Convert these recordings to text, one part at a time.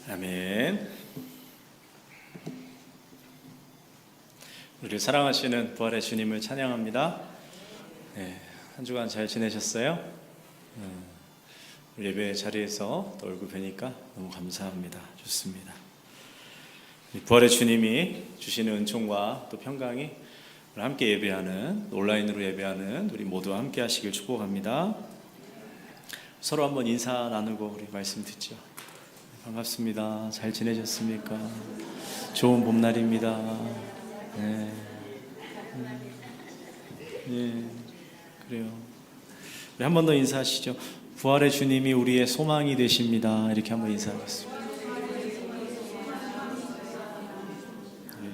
아멘. 우리 사랑하시는 부활의 주님을 찬양합니다. 네, 한 주간 잘 지내셨어요? 예배 자리에서 또 얼굴 뵈니까 너무 감사합니다. 좋습니다. 부활의 주님이 주시는 은총과 또 평강이 함께 예배하는, 온라인으로 예배하는 우리 모두 함께 하시길 축복합니다. 서로 한번 인사 나누고 우리 말씀 듣죠. 반갑습니다. 잘 지내셨습니까? 좋은 봄날입니다. 네. 그래요. 우리 한 번 더 인사하시죠. 부활의 주님이 우리의 소망이 되십니다. 이렇게 한번 인사하겠습니다. 네.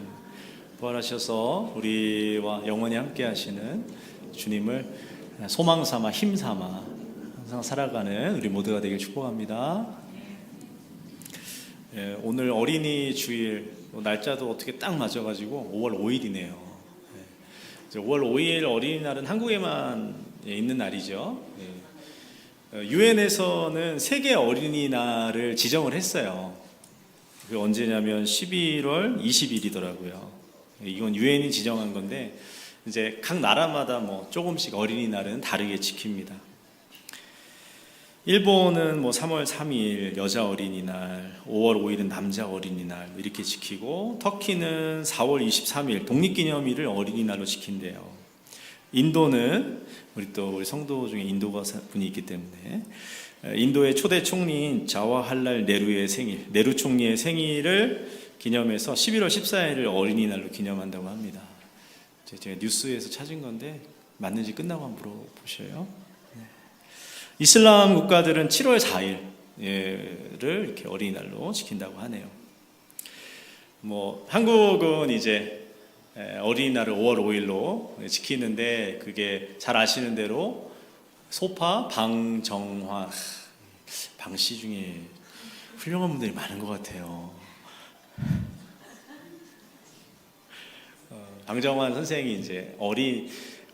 부활하셔서 우리와 영원히 함께 하시는 주님을 소망 삼아, 힘 삼아 항상 살아가는 우리 모두가 되길 축복합니다. 오늘 어린이 주일 날짜도 어떻게 딱 맞아가지고 5월 5일이네요. 5월 5일 어린이날은 한국에만 있는 날이죠. 유엔에서는 세계 어린이날을 지정을 했어요. 그게 언제냐면 11월 20일이더라고요. 이건 유엔이 지정한 건데 이제 각 나라마다 뭐 조금씩 어린이날은 다르게 지킵니다. 일본은 3월 3일 여자 어린이날, 5월 5일은 남자 어린이날 이렇게 지키고, 터키는 4월 23일 독립기념일을 어린이날로 지킨대요. 인도는 우리 성도 중에 인도가 분이 있기 때문에 인도의 초대 총리인 자와할랄 네루의 생일, 네루 총리의 생일을 기념해서 11월 14일을 어린이날로 기념한다고 합니다. 제가 뉴스에서 찾은 건데 맞는지 끝나고 한번 물어보셔요. 이슬람 국가들은 7월 4일을 이렇게 어린이날로 지킨다고 하네요. 한국은 이제 어린이날을 5월 5일로 지키는데, 그게 잘 아시는 대로 소파, 방정화, 방씨 중에 훌륭한 분들이 많은 것 같아요. 방정환 선생이 이제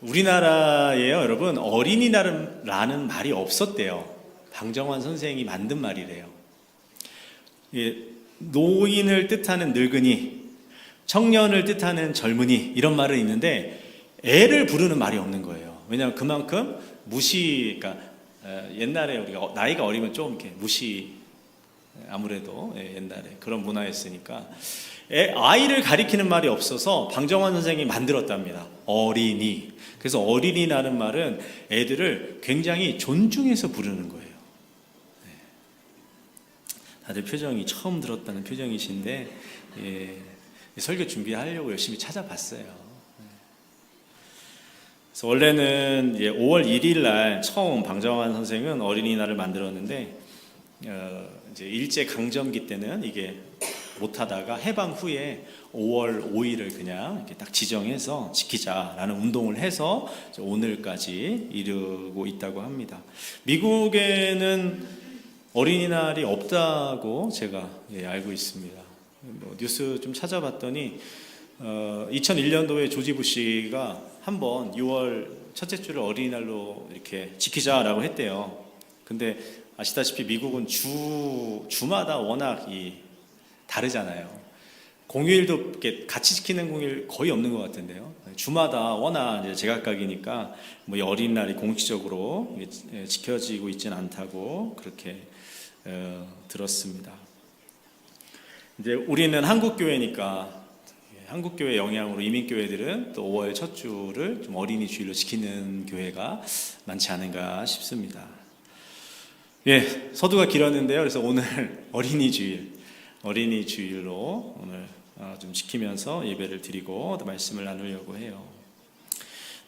우리나라에요, 여러분, 어린이날이라는 말이 없었대요. 방정환 선생이 만든 말이래요. 노인을 뜻하는 늙은이, 청년을 뜻하는 젊은이, 이런 말은 있는데 애를 부르는 말이 없는 거예요. 왜냐하면 그만큼 그러니까 옛날에 우리가 나이가 어리면 좀 이렇게 아무래도 옛날에 그런 문화였으니까 아이를 가리키는 말이 없어서 방정환 선생이 만들었답니다. 어린이. 그래서 어린이라는 말은 애들을 굉장히 존중해서 부르는 거예요. 다들 표정이 처음 들었다는 표정이신데, 설교 준비하려고 열심히 찾아봤어요. 그래서 원래는 5월 1일 날 처음 방정환 선생은 어린이날을 만들었는데, 이제 일제 강점기 때는 이게 못하다가 해방 후에 5월 5일을 그냥 이렇게 딱 지정해서 지키자라는 운동을 해서 오늘까지 이르고 있다고 합니다. 미국에는 어린이날이 없다고 제가 알고 있습니다. 뉴스 좀 찾아봤더니 2001년도에 조지 부시가 한번 6월 첫째 주를 어린이날로 이렇게 지키자라고 했대요. 근데 아시다시피 미국은 주마다 워낙 다르잖아요. 공휴일도 이렇게 같이 지키는 공휴일 거의 없는 것 같은데요. 주마다 워낙 이제 제각각이니까 어린이날이 공식적으로 지켜지고 있지는 않다고 그렇게 들었습니다. 이제 우리는 한국 교회니까 한국 교회 영향으로 이민 교회들은 또 5월 첫 주를 좀 어린이 주일로 지키는 교회가 많지 않은가 싶습니다. 서두가 길었는데요. 그래서 오늘 어린이 주일로 오늘 좀 지키면서 예배를 드리고 또 말씀을 나누려고 해요.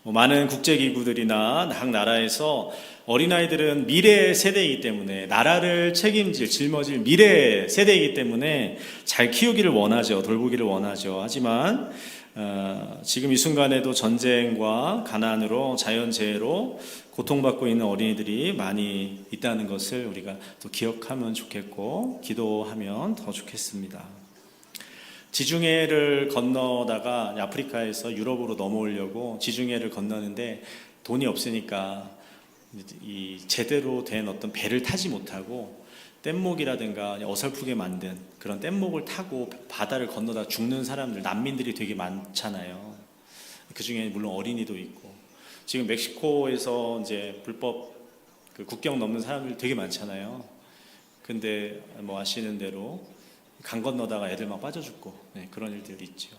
많은 국제기구들이나 각 나라에서 어린아이들은 미래 세대이기 때문에, 나라를 짊어질 미래 세대이기 때문에 잘 키우기를 원하죠. 돌보기를 원하죠. 하지만 지금 이 순간에도 전쟁과 가난으로, 자연재해로 고통받고 있는 어린이들이 많이 있다는 것을 우리가 또 기억하면 좋겠고, 기도하면 더 좋겠습니다. 지중해를 건너다가 아프리카에서 유럽으로 넘어오려고 지중해를 건너는데 돈이 없으니까 제대로 된 어떤 배를 타지 못하고 뗏목이라든가 어설프게 만든 그런 뗏목을 타고 바다를 건너다 죽는 사람들, 난민들이 되게 많잖아요. 그 중에 물론 어린이도 있고, 지금 멕시코에서 이제 불법 그 국경 넘는 사람들 되게 많잖아요. 근데 뭐 아시는 대로 강 건너다가 애들 막 빠져 죽고, 네, 그런 일들이 있죠.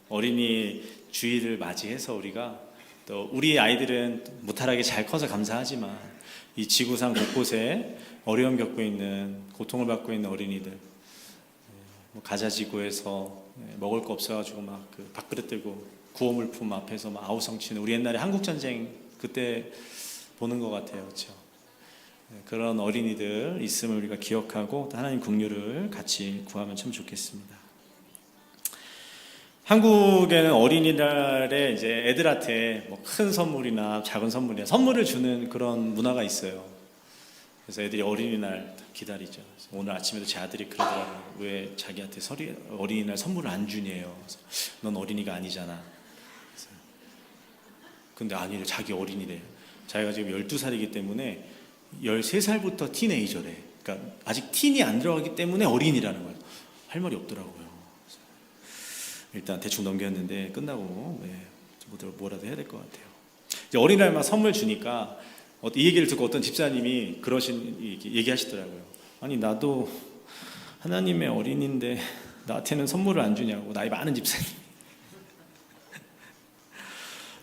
어린이 주일을 맞이해서 우리가 또 우리 아이들은 무탈하게 잘 커서 감사하지만 이 지구상 곳곳에 어려움 겪고 있는, 고통을 받고 있는 어린이들, 뭐 가자지구에서 먹을 거 없어가지고 막 그 밥그릇 들고 구호물품 앞에서 막 아우성치는, 우리 옛날에 한국 전쟁 그때 보는 것 같아요, 그렇죠? 그런 어린이들 있음을 우리가 기억하고 하나님 긍휼을 같이 구하면 참 좋겠습니다. 한국에는 어린이날에 이제 애들한테 뭐 큰 선물이나 작은 선물이나 선물을 주는 그런 문화가 있어요. 그래서 애들이 어린이날 기다리죠. 오늘 아침에도 제 아들이 그러더라고요. 왜 자기한테 어린이날 선물을 안 주냐요. 넌 어린이가 아니잖아. 근데 아니래, 자기 어린이래. 자기가 지금 12살이기 때문에 13살부터 티네이저래. 그러니까 아직 틴이 안 들어가기 때문에 어린이라는 거예요. 할 말이 없더라고요. 일단 대충 넘겼는데 끝나고 뭐라도 해야 될 것 같아요. 이제 어린이날만 선물 주니까 이 얘기를 듣고 어떤 집사님이 얘기하시더라고요. 아니 나도 하나님의 어린인데 나한테는 선물을 안 주냐고, 나이 많은 집사님.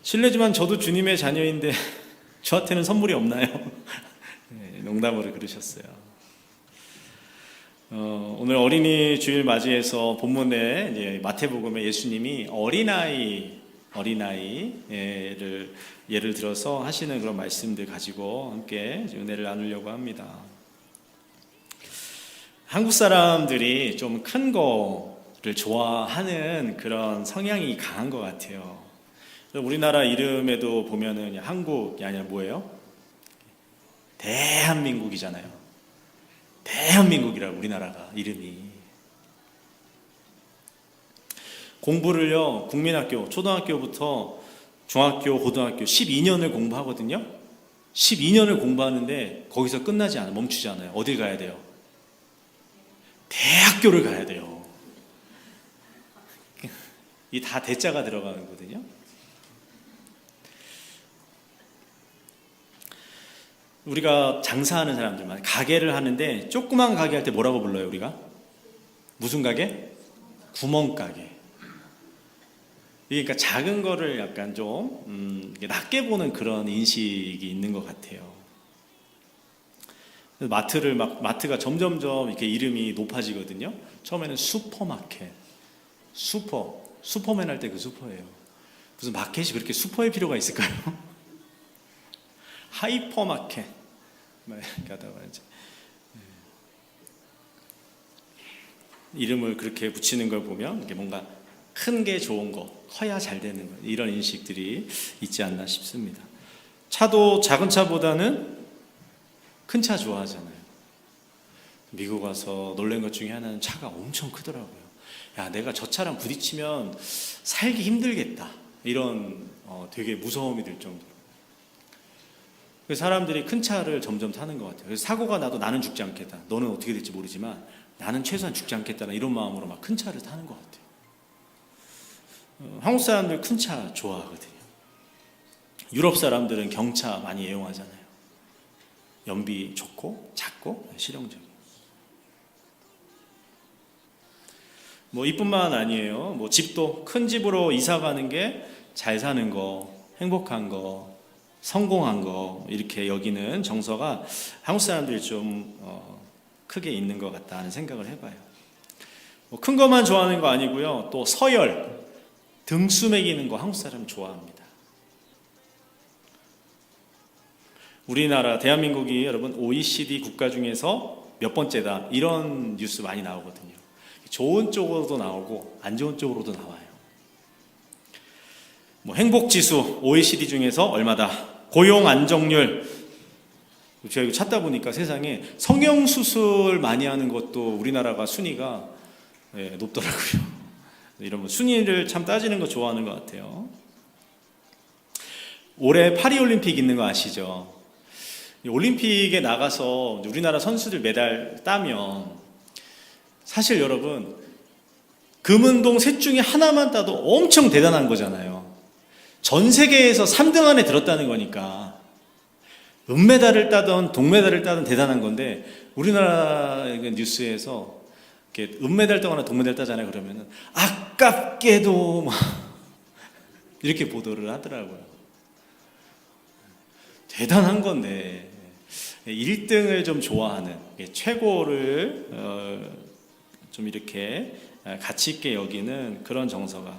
실례지만 저도 주님의 자녀인데 저한테는 선물이 없나요? 네, 농담으로 그러셨어요. 오늘 어린이 주일 맞이해서 본문에 이제 마태복음에 예수님이 어린아이를 예를 들어서 하시는 그런 말씀들 가지고 함께 은혜를 나누려고 합니다. 한국 사람들이 좀 큰 거를 좋아하는 그런 성향이 강한 것 같아요. 우리나라 이름에도 보면은 한국이 아니라 뭐예요? 대한민국이잖아요. 대한민국이라고 우리나라가 이름이. 공부를요, 국민학교, 초등학교부터 중학교, 고등학교 12년을 공부하거든요. 12년을 공부하는데 거기서 끝나지 않아요. 멈추지 않아요. 어딜 가야 돼요? 대학교를 가야 돼요. 이 다 대자가 들어가는 거거든요. 우리가 장사하는 사람들만, 가게를 하는데 조그만 가게 할 때 뭐라고 불러요, 우리가? 무슨 가게? 구멍가게. 그러니까 작은 거를 약간 좀 낮게 보는 그런 인식이 있는 것 같아요. 마트가 점점점 이렇게 이름이 높아지거든요. 처음에는 슈퍼마켓, 슈퍼맨 할 때 그 슈퍼예요. 무슨 마켓이 그렇게 슈퍼일 필요가 있을까요? 하이퍼마켓 이렇게 하다가 이제 이름을 그렇게 붙이는 걸 보면 이게 뭔가 큰 게 좋은 거, 커야 잘 되는 거, 이런 인식들이 있지 않나 싶습니다. 차도 작은 차보다는 큰 차 좋아하잖아요. 미국 와서 놀란 것 중에 하나는 차가 엄청 크더라고요. 야, 내가 저 차랑 부딪히면 살기 힘들겠다, 이런 되게 무서움이 들 정도로. 사람들이 큰 차를 점점 타는 것 같아요. 그래서 사고가 나도 나는 죽지 않겠다, 너는 어떻게 될지 모르지만 나는 최소한 죽지 않겠다는 이런 마음으로 막 큰 차를 타는 것 같아요. 한국 사람들 큰 차 좋아하거든요. 유럽 사람들은 경차 많이 애용하잖아요. 연비 좋고 작고 실용적인. 뭐 이뿐만 아니에요. 뭐 집도 큰 집으로 이사 가는 게 잘 사는 거, 행복한 거, 성공한 거, 이렇게 여기는 정서가 한국 사람들이 좀 크게 있는 것 같다는 생각을 해봐요. 뭐 큰 것만 좋아하는 거 아니고요. 또 서열, 등수 매기는 거 한국 사람 좋아합니다. 우리나라 대한민국이 여러분 OECD 국가 중에서 몇 번째다, 이런 뉴스 많이 나오거든요. 좋은 쪽으로도 나오고 안 좋은 쪽으로도 나와요. 뭐 행복지수 OECD 중에서 얼마다, 고용 안정률, 제가 이거 찾다 보니까 세상에 성형수술 많이 하는 것도 우리나라가 순위가 높더라고요. 이런 순위를 참 따지는 거 좋아하는 것 같아요. 올해 파리올림픽 있는 거 아시죠? 올림픽에 나가서 우리나라 선수들 메달 따면 사실 여러분 금은동 셋 중에 하나만 따도 엄청 대단한 거잖아요. 전 세계에서 3등 안에 들었다는 거니까 은메달을 따든 동메달을 따든 대단한 건데, 우리나라 뉴스에서 이렇게 은메달 따거나 동메달 따잖아요. 그러면은 아깝게도 막 이렇게 보도를 하더라고요. 대단한 건데 1등을 좀 좋아하는, 최고를 좀 이렇게 가치 있게 여기는 그런 정서가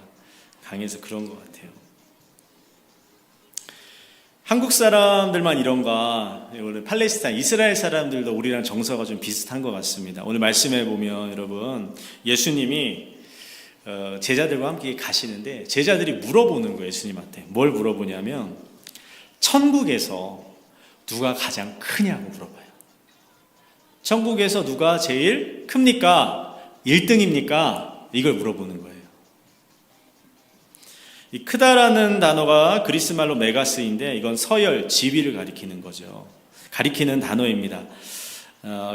강해서 그런 것 같아요. 한국 사람들만 이런가, 원래 팔레스타인, 이스라엘 사람들도 우리랑 정서가 좀 비슷한 것 같습니다. 오늘 말씀해 보면 여러분, 예수님이 제자들과 함께 가시는데 제자들이 물어보는 거예요. 예수님한테 뭘 물어보냐면 천국에서 누가 가장 크냐고 물어봐요. 천국에서 누가 제일 큽니까? 1등입니까? 이걸 물어보는 거예요. 이 크다라는 단어가 그리스 말로 메가스인데 이건 서열, 지위를 가리키는 거죠. 가리키는 단어입니다.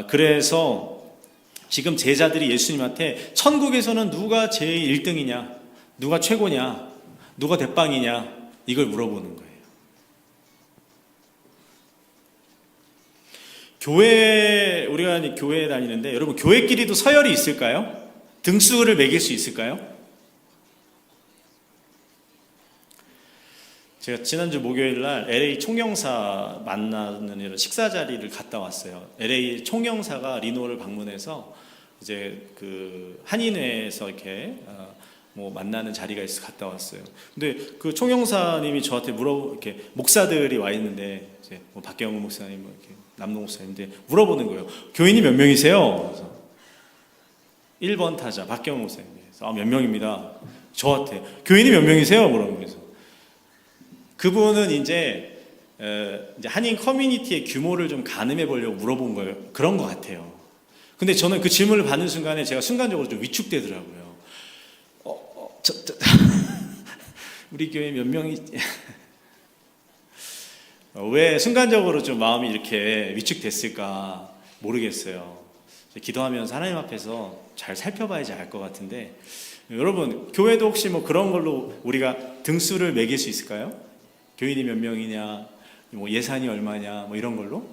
그래서 지금 제자들이 예수님한테 천국에서는 누가 제일 1등이냐, 누가 최고냐, 누가 대빵이냐, 이걸 물어보는 거예요. 우리가 교회에 다니는데 여러분, 교회끼리도 서열이 있을까요? 등수를 매길 수 있을까요? 제가 지난주 목요일 날 LA 총영사 만나는 이런 식사 자리를 갔다 왔어요. LA 총영사가 리노를 방문해서 이제 그 한인회에서 이렇게 만나는 자리가 있어 갔다 왔어요. 근데 그 총영사님이 저한테 이렇게 목사들이 와 있는데 이제 박경훈 목사님, 이렇게 남농 목사님인데 물어보는 거예요. 교인이 몇 명이세요? 그래서 1번 타자 박경훈 목사님. 몇 명입니다. 저한테 교인이 몇 명이세요? 물어보면서. 그분은 이제 한인 커뮤니티의 규모를 좀 가늠해 보려고 물어본 거예요. 그런 것 같아요. 근데 저는 그 질문을 받는 순간에 제가 순간적으로 좀 위축되더라고요. 우리 교회 몇 명이 왜 순간적으로 좀 마음이 이렇게 위축됐을까 모르겠어요. 기도하면서 하나님 앞에서 잘 살펴봐야지 알 것 같은데, 여러분 교회도 혹시 그런 걸로 우리가 등수를 매길 수 있을까요? 교인이 몇 명이냐, 예산이 얼마냐, 이런 걸로?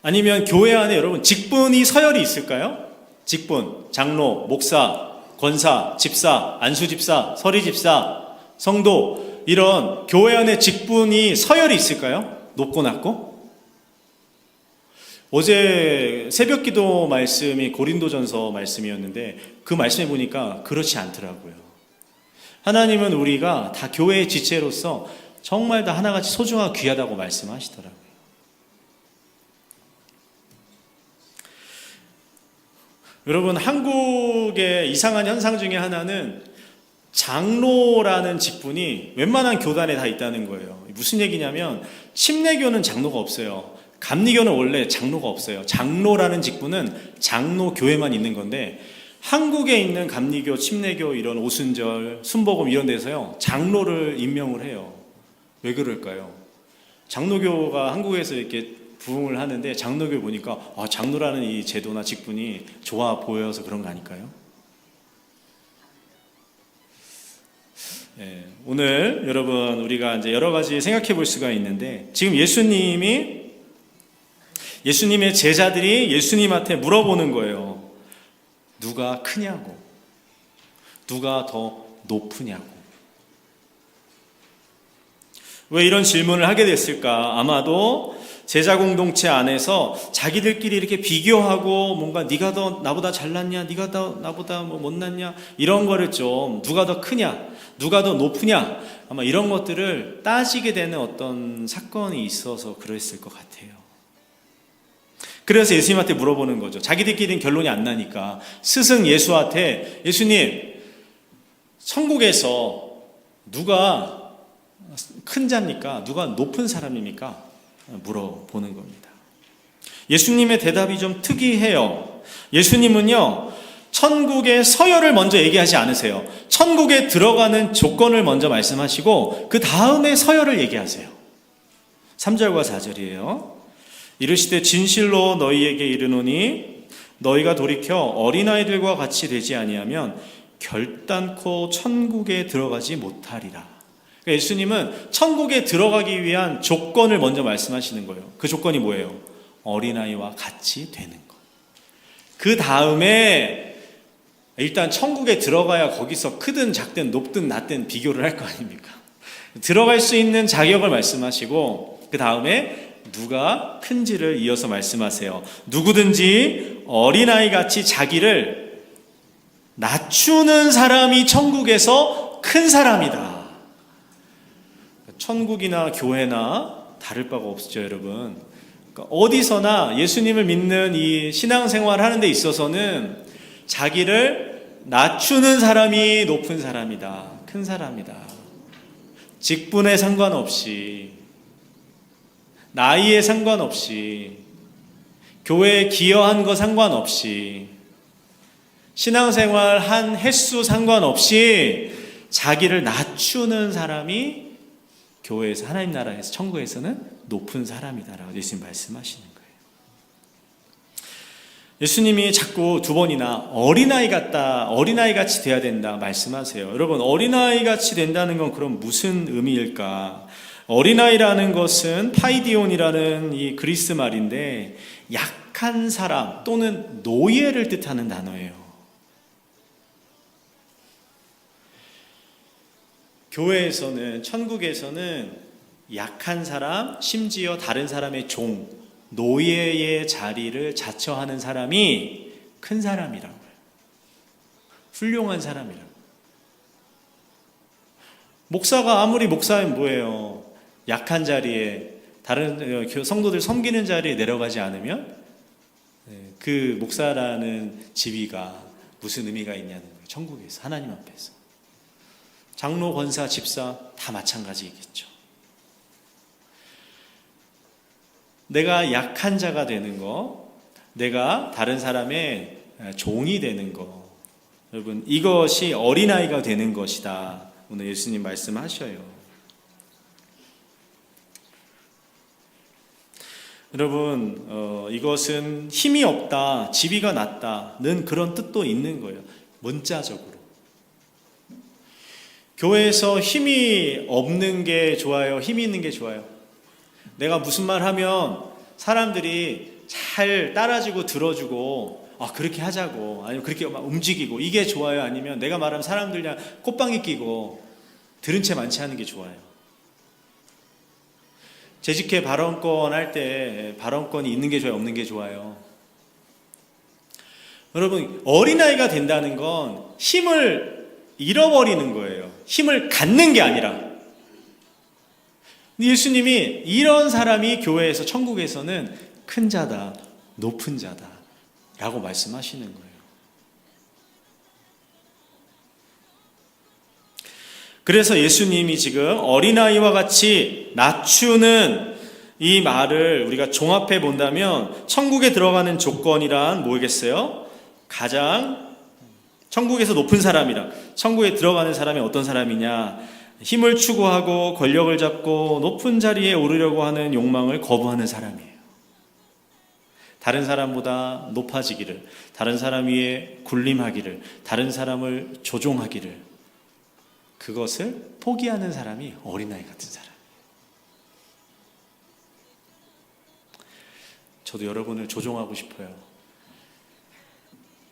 아니면 교회 안에 여러분 직분이 서열이 있을까요? 직분, 장로, 목사, 권사, 집사, 안수집사, 서리집사, 성도, 이런 교회 안에 직분이 서열이 있을까요? 높고 낮고? 어제 새벽기도 말씀이 고린도전서 말씀이었는데 그 말씀해 보니까 그렇지 않더라고요. 하나님은 우리가 다 교회의 지체로서 정말 다 하나같이 소중하고 귀하다고 말씀하시더라고요. 여러분, 한국의 이상한 현상 중에 하나는 장로라는 직분이 웬만한 교단에 다 있다는 거예요. 무슨 얘기냐면 침례교는 장로가 없어요. 감리교는 원래 장로가 없어요. 장로라는 직분은 장로 교회만 있는 건데, 한국에 있는 감리교, 침례교, 이런 오순절, 순복음 이런 데서요 장로를 임명을 해요. 왜 그럴까요? 장로교가 한국에서 이렇게 부흥을 하는데 장로교 보니까 장로라는 이 제도나 직분이 좋아 보여서 그런 거 아닐까요? 네, 오늘 여러분 우리가 이제 여러 가지 생각해 볼 수가 있는데, 지금 예수님의 제자들이 예수님한테 물어보는 거예요. 누가 크냐고, 누가 더 높으냐고. 왜 이런 질문을 하게 됐을까? 아마도 제자 공동체 안에서 자기들끼리 이렇게 비교하고 뭔가 네가 더 나보다 잘났냐, 네가 더 나보다 못났냐, 이런 거를 좀 누가 더 크냐, 누가 더 높으냐, 아마 이런 것들을 따지게 되는 어떤 사건이 있어서 그랬을 것 같아요. 그래서 예수님한테 물어보는 거죠. 자기들끼리는 결론이 안 나니까 스승 예수한테, 예수님, 천국에서 누가 큰 자입니까? 누가 높은 사람입니까? 물어보는 겁니다. 예수님의 대답이 좀 특이해요. 예수님은요, 천국의 서열을 먼저 얘기하지 않으세요. 천국에 들어가는 조건을 먼저 말씀하시고 그 다음에 서열을 얘기하세요. 3절과 4절이에요. 이르시되 진실로 너희에게 이르노니 너희가 돌이켜 어린아이들과 같이 되지 아니하면 결단코 천국에 들어가지 못하리라. 그러니까 예수님은 천국에 들어가기 위한 조건을 먼저 말씀하시는 거예요. 그 조건이 뭐예요? 어린아이와 같이 되는 것. 그 다음에 일단 천국에 들어가야 거기서 크든 작든 높든 낮든 비교를 할 거 아닙니까? 들어갈 수 있는 자격을 말씀하시고 그 다음에 누가 큰지를 이어서 말씀하세요. 누구든지 어린아이같이 자기를 낮추는 사람이 천국에서 큰 사람이다. 천국이나 교회나 다를 바가 없죠, 여러분. 그러니까 어디서나 예수님을 믿는 이 신앙생활 하는 데 있어서는 자기를 낮추는 사람이 높은 사람이다. 큰 사람이다. 직분에 상관없이, 나이에 상관없이, 교회에 기여한 거 상관없이, 신앙생활 한 횟수 상관없이 자기를 낮추는 사람이 교회에서, 하나님 나라에서, 천국에서는 높은 사람이다라고 예수님 말씀하시는 거예요. 예수님이 자꾸 두 번이나 어린아이 같다, 어린아이 같이 돼야 된다 말씀하세요. 여러분, 어린아이 같이 된다는 건 그럼 무슨 의미일까? 어린아이라는 것은 파이디온이라는 이 그리스 말인데 약한 사람 또는 노예를 뜻하는 단어예요. 교회에서는, 천국에서는 약한 사람, 심지어 다른 사람의 종, 노예의 자리를 자처하는 사람이 큰 사람이라고요. 훌륭한 사람이라고. 목사가 아무리 목사면 뭐예요? 약한 자리에, 다른 성도들 섬기는 자리에 내려가지 않으면 그 목사라는 지위가 무슨 의미가 있냐는 거예요. 천국에서, 하나님 앞에서. 장로, 권사, 집사 다 마찬가지겠죠. 내가 약한 자가 되는 거, 내가 다른 사람의 종이 되는 거, 여러분, 이것이 어린아이가 되는 것이다. 오늘 예수님 말씀하셔요. 여러분, 이것은 힘이 없다, 지위가 낮다는 그런 뜻도 있는 거예요. 문자적으로. 교회에서 힘이 없는 게 좋아요? 힘이 있는 게 좋아요? 내가 무슨 말 하면 사람들이 잘 따라주고 들어주고, 아, 그렇게 하자고, 아니면 그렇게 막 움직이고, 이게 좋아요? 아니면 내가 말하면 사람들 그냥 꽃방귀 끼고 들은 채 많지 않은 게 좋아요? 재직회 발언권 할 때 발언권이 있는 게 좋아요? 없는 게 좋아요? 여러분, 어린아이가 된다는 건 힘을 잃어버리는 거예요. 힘을 갖는 게 아니라. 예수님이 이런 사람이 교회에서, 천국에서는 큰 자다, 높은 자다 라고 말씀하시는 거예요. 그래서 예수님이 지금 어린아이와 같이 낮추는 이 말을 우리가 종합해 본다면 천국에 들어가는 조건이란 뭐겠어요? 가장 천국에서 높은 사람이라, 천국에 들어가는 사람이 어떤 사람이냐? 힘을 추구하고 권력을 잡고 높은 자리에 오르려고 하는 욕망을 거부하는 사람이에요. 다른 사람보다 높아지기를, 다른 사람 위에 군림하기를, 다른 사람을 조종하기를, 그것을 포기하는 사람이 어린아이 같은 사람이에요. 저도 여러분을 조종하고 싶어요.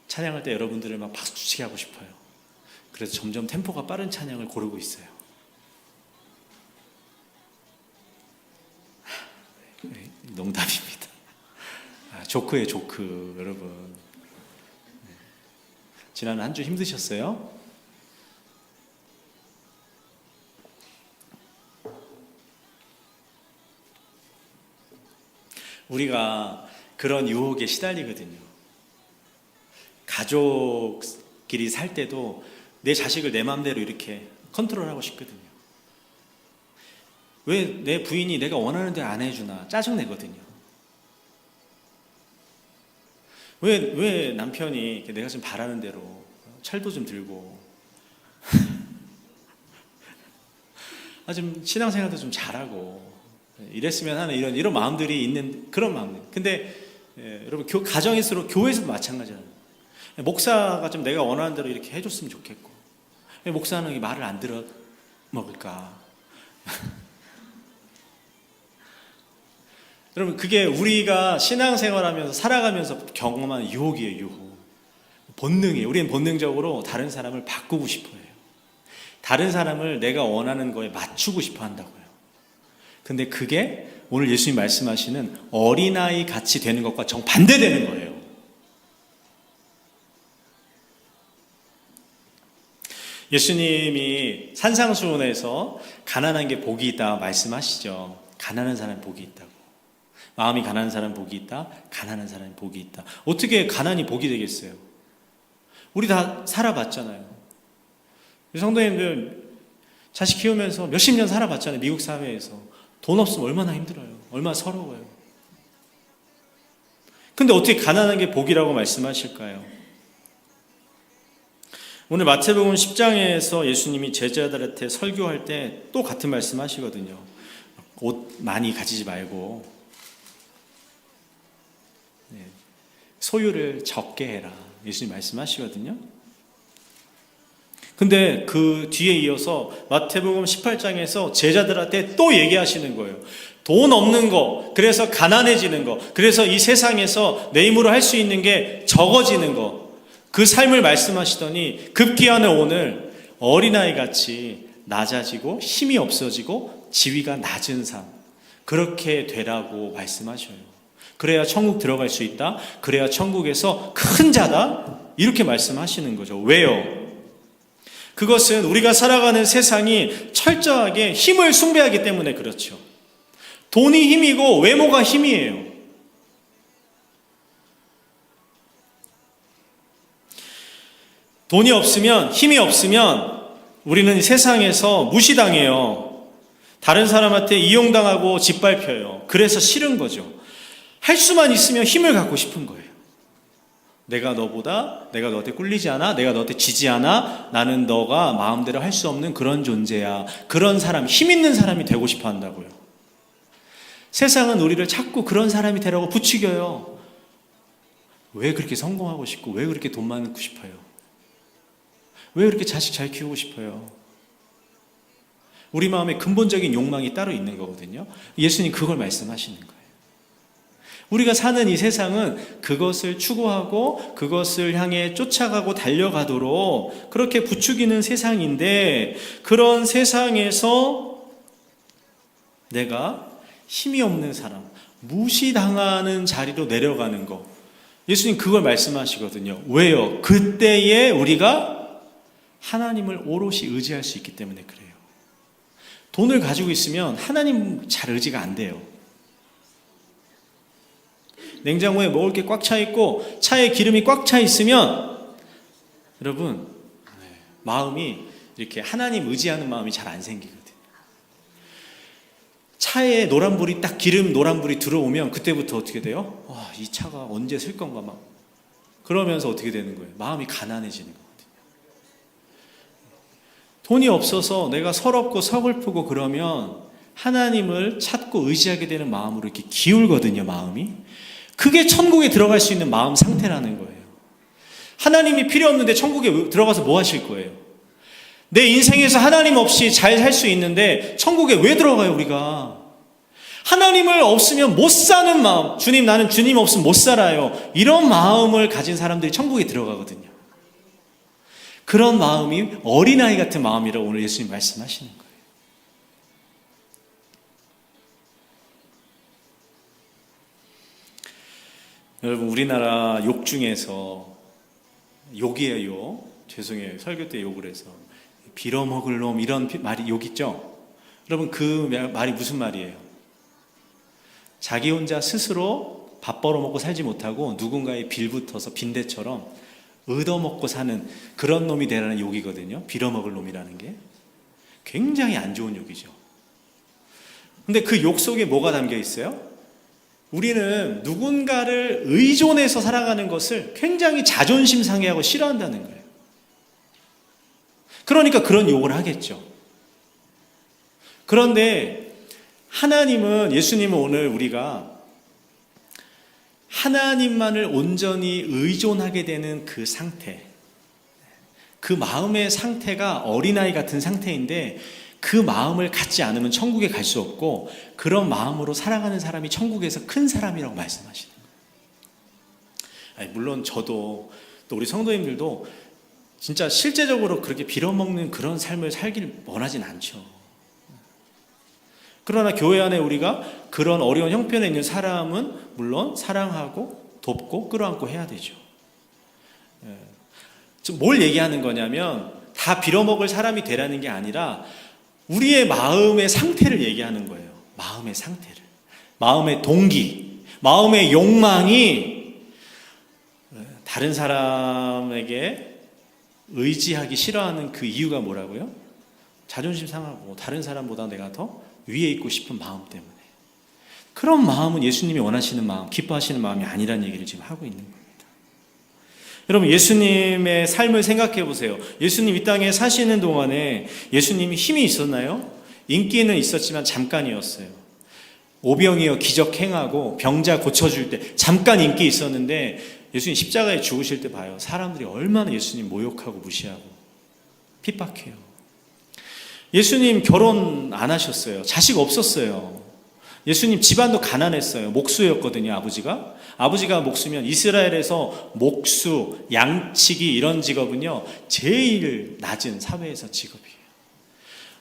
찬양할 때 여러분들을 막 박수치게 하고 싶어요. 그래서 점점 템포가 빠른 찬양을 고르고 있어요. 농담입니다. 조크예요, 조크. 여러분, 지난 한 주 힘드셨어요? 우리가 그런 유혹에 시달리거든요. 가족끼리 살 때도 내 자식을 내 마음대로 이렇게 컨트롤하고 싶거든요. 왜 내 부인이 내가 원하는 대로 안 해주나 짜증내거든요. 왜 남편이 내가 좀 바라는 대로 철도 좀 들고 좀 신앙생활도 좀 잘하고 이랬으면 하는 이런 마음들이 있는 그런 마음들. 근데 여러분 가정일수록 교회에서도 마찬가지잖아요. 목사가 좀 내가 원하는 대로 이렇게 해줬으면 좋겠고, 왜 목사는 이 말을 안 들어 먹을까? 여러분 그게 우리가 신앙생활하면서 살아가면서 경험한 유혹이에요. 유혹. 본능이에요. 우리는 본능적으로 다른 사람을 바꾸고 싶어 해요. 다른 사람을 내가 원하는 거에 맞추고 싶어 한다고요. 근데 그게 오늘 예수님 말씀하시는 어린아이 같이 되는 것과 정반대되는 거예요. 예수님이 산상수훈에서 가난한 게 복이 있다 말씀하시죠. 가난한 사람 복이 있다고. 마음이 가난한 사람 복이 있다. 가난한 사람 복이 있다. 어떻게 가난이 복이 되겠어요? 우리 다 살아봤잖아요. 성도님들 자식 키우면서 몇십 년 살아봤잖아요. 미국 사회에서. 돈 없으면 얼마나 힘들어요. 얼마나 서러워요. 근데 어떻게 가난한 게 복이라고 말씀하실까요? 오늘 마태복음 10장에서 예수님이 제자들한테 설교할 때 또 같은 말씀 하시거든요. 옷 많이 가지지 말고 소유를 적게 해라. 예수님 말씀하시거든요. 근데 그 뒤에 이어서 마태복음 18장에서 제자들한테 또 얘기하시는 거예요. 돈 없는 거, 그래서 가난해지는 거, 그래서 이 세상에서 내 힘으로 할 수 있는 게 적어지는 거, 그 삶을 말씀하시더니 급기야는 오늘 어린아이같이 낮아지고 힘이 없어지고 지위가 낮은 삶, 그렇게 되라고 말씀하셔요. 그래야 천국 들어갈 수 있다. 그래야 천국에서 큰 자다. 이렇게 말씀하시는 거죠. 왜요? 그것은 우리가 살아가는 세상이 철저하게 힘을 숭배하기 때문에 그렇죠. 돈이 힘이고 외모가 힘이에요. 돈이 없으면, 힘이 없으면 우리는 세상에서 무시당해요. 다른 사람한테 이용당하고 짓밟혀요. 그래서 싫은 거죠. 할 수만 있으면 힘을 갖고 싶은 거예요. 내가 너한테 꿀리지 않아? 내가 너한테 지지 않아? 나는 너가 마음대로 할 수 없는 그런 존재야. 그런 사람, 힘 있는 사람이 되고 싶어 한다고요. 세상은 우리를 자꾸 그런 사람이 되라고 부추겨요. 왜 그렇게 성공하고 싶고, 왜 그렇게 돈 많고 싶어요? 왜 그렇게 자식 잘 키우고 싶어요? 우리 마음에 근본적인 욕망이 따로 있는 거거든요. 예수님 그걸 말씀하시는 거예요. 우리가 사는 이 세상은 그것을 추구하고 그것을 향해 쫓아가고 달려가도록 그렇게 부추기는 세상인데, 그런 세상에서 내가 힘이 없는 사람, 무시당하는 자리로 내려가는 거, 예수님 그걸 말씀하시거든요. 왜요? 그때에 우리가 하나님을 오롯이 의지할 수 있기 때문에 그래요. 돈을 가지고 있으면 하나님 잘 의지가 안 돼요. 냉장고에 먹을 게 꽉 차 있고 차에 기름이 꽉 차 있으면 여러분 마음이 이렇게 하나님 의지하는 마음이 잘 안 생기거든요. 차에 노란불이 딱 기름 노란불이 들어오면 그때부터 어떻게 돼요? 이 차가 언제 쓸 건가 막 그러면서 어떻게 되는 거예요? 마음이 가난해지는 거거든요. 돈이 없어서 내가 서럽고 서글프고 그러면 하나님을 찾고 의지하게 되는 마음으로 이렇게 기울거든요. 마음이. 그게 천국에 들어갈 수 있는 마음 상태라는 거예요. 하나님이 필요 없는데 천국에 들어가서 뭐 하실 거예요? 내 인생에서 하나님 없이 잘 살 수 있는데 천국에 왜 들어가요 우리가? 하나님을 없으면 못 사는 마음, 주님 나는 주님 없으면 못 살아요, 이런 마음을 가진 사람들이 천국에 들어가거든요. 그런 마음이 어린아이 같은 마음이라고 오늘 예수님 말씀하시는 거예요. 여러분 우리나라 욕 중에서 욕이에요. 욕. 죄송해요. 설교 때 욕을 해서 빌어먹을 놈 이런 말이 욕 있죠. 여러분 그 말이 무슨 말이에요? 자기 혼자 스스로 밥 벌어먹고 살지 못하고 누군가의 빌붙어서 빈대처럼 얻어먹고 사는 그런 놈이 되라는 욕이거든요. 빌어먹을 놈이라는 게 굉장히 안 좋은 욕이죠. 근데 그 욕 속에 뭐가 담겨 있어요? 우리는 누군가를 의존해서 살아가는 것을 굉장히 자존심 상해하고 싫어한다는 거예요. 그러니까 그런 욕을 하겠죠. 그런데 예수님은 오늘 우리가 하나님만을 온전히 의존하게 되는 그 상태, 그 마음의 상태가 어린아이 같은 상태인데 그 마음을 갖지 않으면 천국에 갈 수 없고 그런 마음으로 살아가는 사람이 천국에서 큰 사람이라고 말씀하시는 거예요. 물론 저도 또 우리 성도님들도 진짜 실제적으로 그렇게 빌어먹는 그런 삶을 살길 원하진 않죠. 그러나 교회 안에 우리가 그런 어려운 형편에 있는 사람은 물론 사랑하고 돕고 끌어안고 해야 되죠. 뭘 얘기하는 거냐면 다 빌어먹을 사람이 되라는 게 아니라 우리의 마음의 상태를 얘기하는 거예요. 마음의 상태를. 마음의 동기, 마음의 욕망이 다른 사람에게 의지하기 싫어하는 그 이유가 뭐라고요? 자존심 상하고 다른 사람보다 내가 더 위에 있고 싶은 마음 때문에. 그런 마음은 예수님이 원하시는 마음, 기뻐하시는 마음이 아니라는 얘기를 지금 하고 있는 겁니다. 여러분, 예수님의 삶을 생각해 보세요. 예수님 이 땅에 사시는 동안에 예수님이 힘이 있었나요? 인기는 있었지만 잠깐이었어요. 오병이어 기적 행하고 병자 고쳐줄 때 잠깐 인기 있었는데 예수님 십자가에 죽으실 때 봐요. 사람들이 얼마나 예수님 모욕하고 무시하고 핍박해요. 예수님 결혼 안 하셨어요. 자식 없었어요. 예수님 집안도 가난했어요. 목수였거든요, 아버지가. 아버지가 목수면 이스라엘에서 목수, 양치기 이런 직업은요, 제일 낮은 사회에서 직업이에요.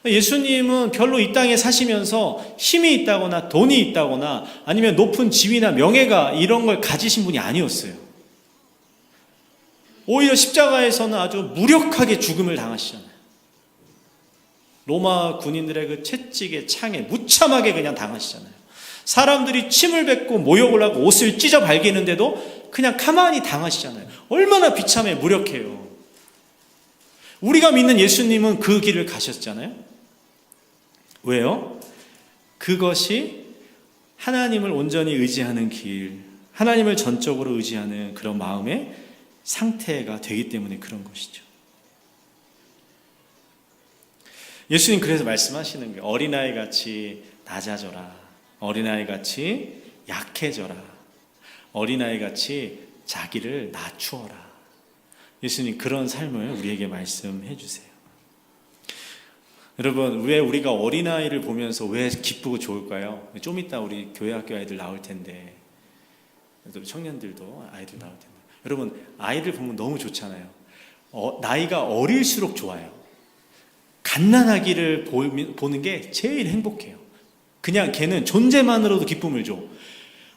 예수님은 별로 이 땅에 사시면서 힘이 있다거나 돈이 있다거나 아니면 높은 지위나 명예가 이런 걸 가지신 분이 아니었어요. 오히려 십자가에서는 아주 무력하게 죽음을 당하시잖아요. 로마 군인들의 그 채찍에 창에 무참하게 그냥 당하시잖아요. 사람들이 침을 뱉고 모욕을 하고 옷을 찢어 발기는데도 그냥 가만히 당하시잖아요. 얼마나 비참해 무력해요. 우리가 믿는 예수님은 그 길을 가셨잖아요. 왜요? 그것이 하나님을 온전히 의지하는 길, 하나님을 전적으로 의지하는 그런 마음의 상태가 되기 때문에 그런 것이죠. 예수님 그래서 말씀하시는 거예요. 어린아이 같이 낮아져라. 어린아이 같이 약해져라. 어린아이 같이 자기를 낮추어라. 예수님 그런 삶을 우리에게 말씀해 주세요. 여러분, 왜 우리가 어린아이를 보면서 왜 기쁘고 좋을까요? 좀 이따 우리 교회 학교 아이들 나올 텐데, 청년들도 아이들 나올 텐데, 여러분 아이들 보면 너무 좋잖아요. 나이가 어릴수록 좋아요. 갓난아기를 보는 게 제일 행복해요. 그냥 걔는 존재만으로도 기쁨을 줘.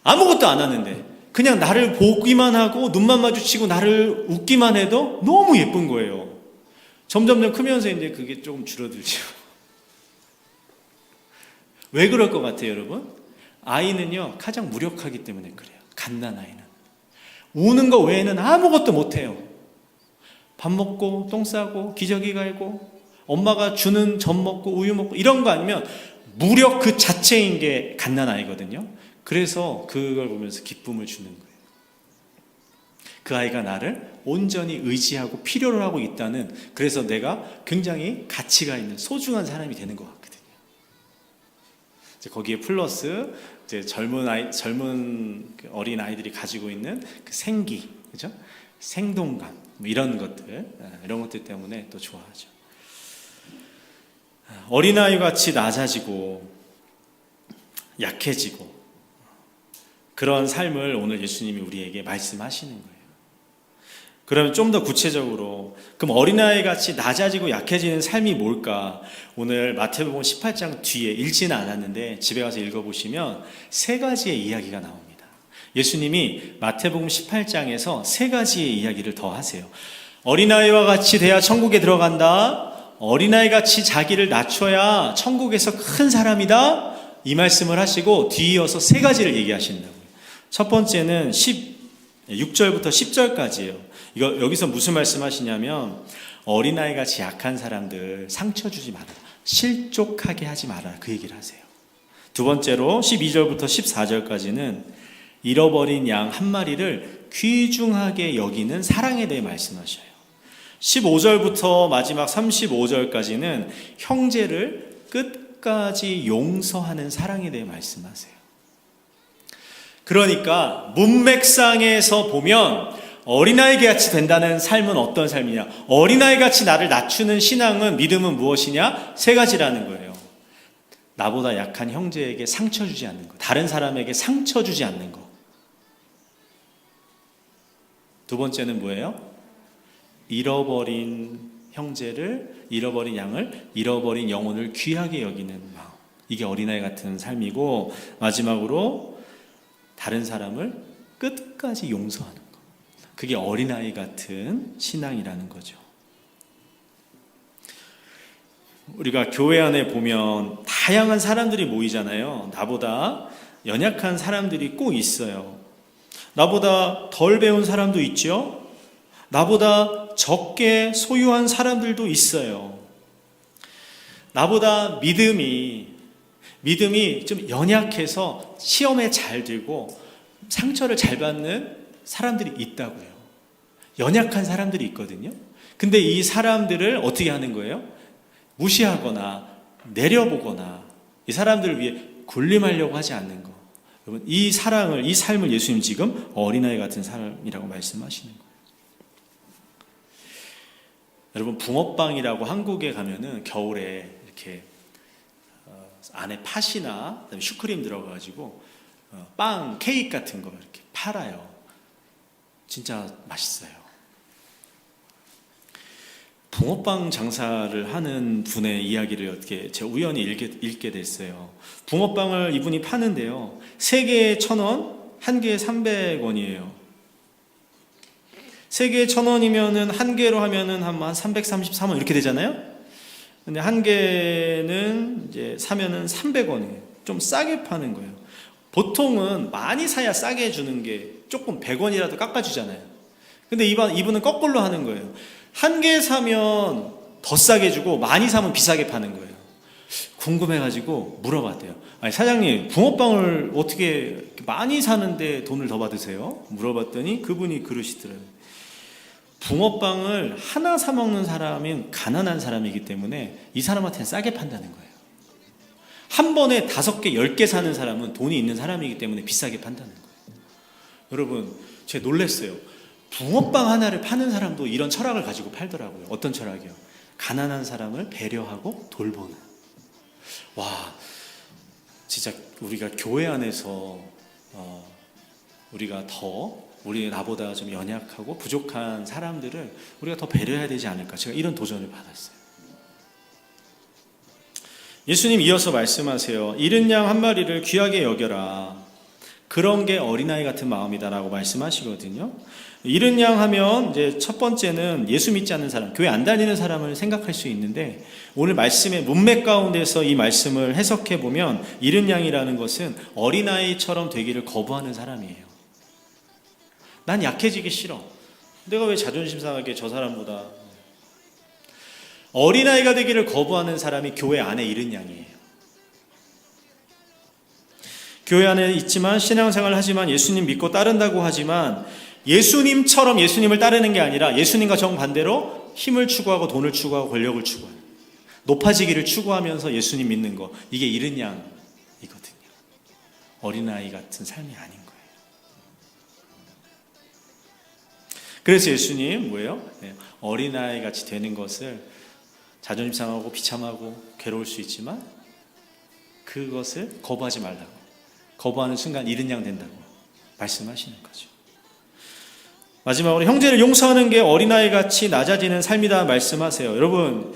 아무것도 안 하는데 그냥 나를 보기만 하고 눈만 마주치고 나를 웃기만 해도 너무 예쁜 거예요. 점점 크면서 이제 그게 조금 줄어들죠. 왜 그럴 것 같아요, 여러분? 아이는요 가장 무력하기 때문에 그래요. 갓난아이는 우는 거 외에는 아무것도 못해요. 밥 먹고 똥 싸고 기저귀 갈고 엄마가 주는 젖 먹고 우유 먹고 이런 거 아니면 무력 그 자체인 게 갓난아이거든요. 그래서 그걸 보면서 기쁨을 주는 거예요. 그 아이가 나를 온전히 의지하고 필요로 하고 있다는, 그래서 내가 굉장히 가치가 있는 소중한 사람이 되는 것 같거든요. 이제 거기에 플러스 이제 젊은 어린 아이들이 가지고 있는 그 생기, 그죠? 생동감 뭐 이런 것들 때문에 또 좋아하죠. 어린아이 같이 낮아지고 약해지고 그런 삶을 오늘 예수님이 우리에게 말씀하시는 거예요. 그러면 좀 더 구체적으로 그럼 어린아이 같이 낮아지고 약해지는 삶이 뭘까? 오늘 마태복음 18장 뒤에 읽지는 않았는데 집에 가서 읽어보시면 세 가지의 이야기가 나옵니다. 예수님이 마태복음 18장에서 세 가지의 이야기를 더 하세요. 어린아이와 같이 돼야 천국에 들어간다. 어린아이 같이 자기를 낮춰야 천국에서 큰 사람이다. 이 말씀을 하시고 뒤이어서 세 가지를 얘기하신다고요. 첫 번째는 6절부터 10절까지예요. 여기서 무슨 말씀하시냐면 어린아이 같이 약한 사람들 상처 주지 마라. 실족하게 하지 마라. 그 얘기를 하세요. 두 번째로 12절부터 14절까지는 잃어버린 양 한 마리를 귀중하게 여기는 사랑에 대해 말씀하셔요. 15절부터 마지막 35절까지는 형제를 끝까지 용서하는 사랑에 대해 말씀하세요. 그러니까 문맥상에서 보면 어린아이 같이 된다는 삶은 어떤 삶이냐? 어린아이 같이 나를 낮추는 신앙은, 믿음은 무엇이냐? 세 가지라는 거예요. 나보다 약한 형제에게 상처 주지 않는 거, 다른 사람에게 상처 주지 않는 거. 두 번째는 뭐예요? 잃어버린 형제를, 잃어버린 양을, 잃어버린 영혼을 귀하게 여기는 마음. 이게 어린아이 같은 삶이고, 마지막으로 다른 사람을 끝까지 용서하는 거. 그게 어린아이 같은 신앙이라는 거죠. 우리가 교회 안에 보면 다양한 사람들이 모이잖아요. 나보다 연약한 사람들이 꼭 있어요. 나보다 덜 배운 사람도 있죠. 나보다 적게 소유한 사람들도 있어요. 나보다 믿음이 좀 연약해서 시험에 잘 들고 상처를 잘 받는 사람들이 있다고요. 연약한 사람들이 있거든요. 근데 이 사람들을 어떻게 하는 거예요? 무시하거나 내려보거나 이 사람들을 위해 군림하려고 하지 않는 거. 여러분, 이 사랑을, 이 삶을 예수님 지금 어린아이 같은 삶이라고 말씀하시는 거예요. 여러분, 붕어빵이라고 한국에 가면은 겨울에 이렇게 안에 팥이나 그다음에 슈크림 들어가가지고 빵, 케이크 같은 거 이렇게 팔아요. 진짜 맛있어요. 붕어빵 장사를 하는 분의 이야기를 어떻게 제가 우연히 읽게 됐어요. 붕어빵을 이분이 파는데요, 3개에 1,000원, 1개에 300원이에요. 3개에 1,000원이면은 1개로 하면은 한 333원 이렇게 되잖아요. 근데 1개는 이제 사면은 300원이에요. 좀 싸게 파는 거예요. 보통은 많이 사야 싸게 해주는 게 조금 100원이라도 깎아주잖아요. 근데 이분은 거꾸로 하는 거예요. 1개 사면 더 싸게 주고 많이 사면 비싸게 파는 거예요. 궁금해가지고 물어봤대요. 아니, 사장님, 붕어빵을 어떻게 많이 사는데 돈을 더 받으세요? 물어봤더니 그분이 그러시더라고요. 붕어빵을 하나 사 먹는 사람은 가난한 사람이기 때문에 이 사람한테는 싸게 판다는 거예요. 한 번에 5개, 10개 사는 사람은 돈이 있는 사람이기 때문에 비싸게 판다는 거예요. 여러분, 제가 놀랐어요. 붕어빵 하나를 파는 사람도 이런 철학을 가지고 팔더라고요. 어떤 철학이요? 가난한 사람을 배려하고 돌보는. 와, 진짜 우리가 교회 안에서 우리가 우리 나보다 좀 연약하고 부족한 사람들을 우리가 더 배려해야 되지 않을까, 제가 이런 도전을 받았어요. 예수님 이어서 말씀하세요. 잃은 양 한 마리를 귀하게 여겨라. 그런 게 어린아이 같은 마음이다라고 말씀하시거든요. 잃은 양 하면 이제 첫 번째는 예수 믿지 않는 사람, 교회 안 다니는 사람을 생각할 수 있는데, 오늘 말씀의 문맥 가운데서 이 말씀을 해석해 보면 잃은 양이라는 것은 어린아이처럼 되기를 거부하는 사람이에요. 난 약해지기 싫어. 내가 왜 자존심 상하게 저 사람보다. 어린아이가 되기를 거부하는 사람이 교회 안에 잃은 양이에요. 교회 안에 있지만 신앙생활을 하지만 예수님 믿고 따른다고 하지만 예수님처럼 예수님을 따르는 게 아니라 예수님과 정반대로 힘을 추구하고 돈을 추구하고 권력을 추구하는, 높아지기를 추구하면서 예수님 믿는 거, 이게 잃은 양이거든요. 어린아이 같은 삶이 아닌 거예요. 그래서 예수님 뭐예요? 어린아이 같이 되는 것을 자존심 상하고 비참하고 괴로울 수 있지만 그것을 거부하지 말라고, 거부하는 순간 잃은 양 된다고 말씀하시는 거죠. 마지막으로 형제를 용서하는 게 어린아이같이 낮아지는 삶이다 말씀하세요. 여러분,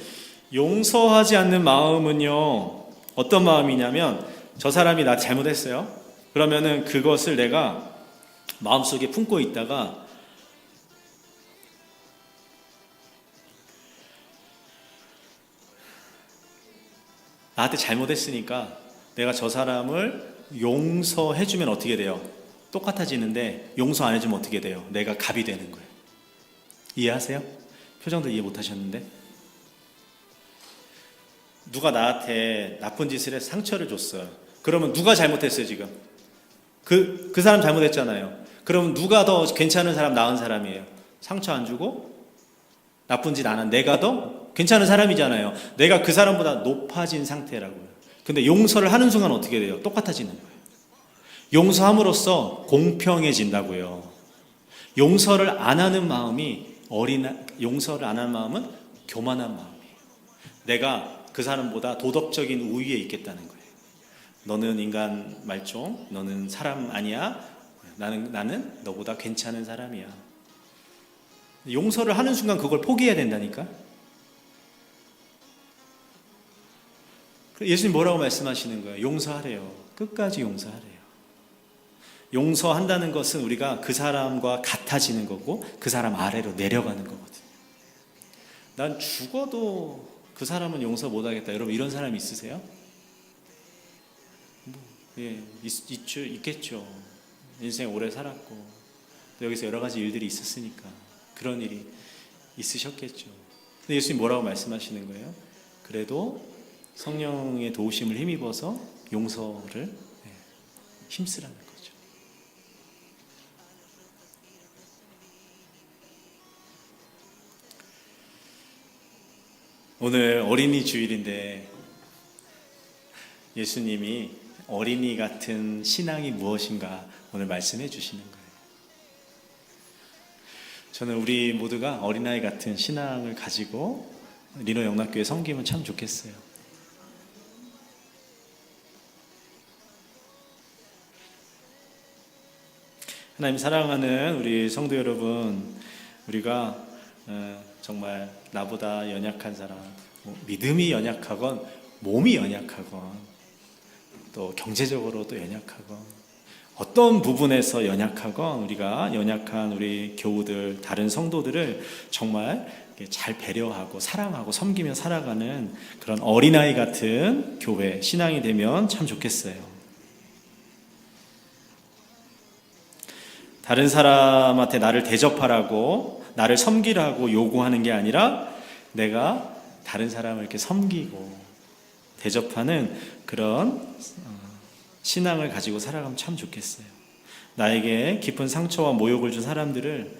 용서하지 않는 마음은요, 어떤 마음이냐면, 저 사람이 나 잘못했어요. 그러면은 그것을 내가 마음속에 품고 있다가 나한테 잘못했으니까 내가 저 사람을 용서해주면 어떻게 돼요? 똑같아지는데 용서 안 해주면 어떻게 돼요? 내가 갑이 되는 거예요. 이해하세요? 표정도 이해 못 하셨는데? 누가 나한테 나쁜 짓을 해서 상처를 줬어요. 그러면 누가 잘못했어요 지금? 그 사람 잘못했잖아요. 그러면 누가 더 괜찮은 사람, 나은 사람이에요? 상처 안 주고 나쁜 짓 안 한 내가 더 괜찮은 사람이잖아요. 내가 그 사람보다 높아진 상태라고요. 근데 용서를 하는 순간 어떻게 돼요? 똑같아지는 거예요. 용서함으로써 공평해진다고요. 용서를 안 하는 마음이 용서를 안 하는 마음은 교만한 마음이에요. 내가 그 사람보다 도덕적인 우위에 있겠다는 거예요. 너는 인간 말종, 너는 사람 아니야. 나는 너보다 괜찮은 사람이야. 용서를 하는 순간 그걸 포기해야 된다니까. 예수님 뭐라고 말씀하시는 거예요? 용서하래요. 끝까지 용서하래요. 용서한다는 것은 우리가 그 사람과 같아지는 거고 그 사람 아래로 내려가는 거거든요. 난 죽어도 그 사람은 용서 못하겠다. 여러분 이런 사람 있으세요? 있겠죠. 인생 오래 살았고 또 여기서 여러 가지 일들이 있었으니까 그런 일이 있으셨겠죠. 근데 예수님 뭐라고 말씀하시는 거예요? 그래도 성령의 도우심을 힘입어서 용서를 힘쓰라는 거죠. 오늘 어린이 주일인데 예수님이 어린이 같은 신앙이 무엇인가 오늘 말씀해 주시는 거예요. 저는 우리 모두가 어린아이 같은 신앙을 가지고 리노 영락교회 섬기면 참 좋겠어요. 하나님 사랑하는 우리 성도 여러분, 우리가 정말 나보다 연약한 사람, 믿음이 연약하건 몸이 연약하건 또 경제적으로도 연약하건 어떤 부분에서 연약하건 우리가 연약한 우리 교우들, 다른 성도들을 정말 잘 배려하고 사랑하고 섬기며 살아가는 그런 어린아이 같은 교회, 신앙이 되면 참 좋겠어요. 다른 사람한테 나를 대접하라고 나를 섬기라고 요구하는 게 아니라 내가 다른 사람을 이렇게 섬기고 대접하는 그런 신앙을 가지고 살아가면 참 좋겠어요. 나에게 깊은 상처와 모욕을 준 사람들을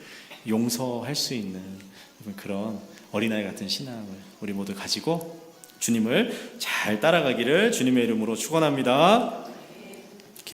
용서할 수 있는 그런 어린아이 같은 신앙을 우리 모두 가지고 주님을 잘 따라가기를 주님의 이름으로 축원합니다.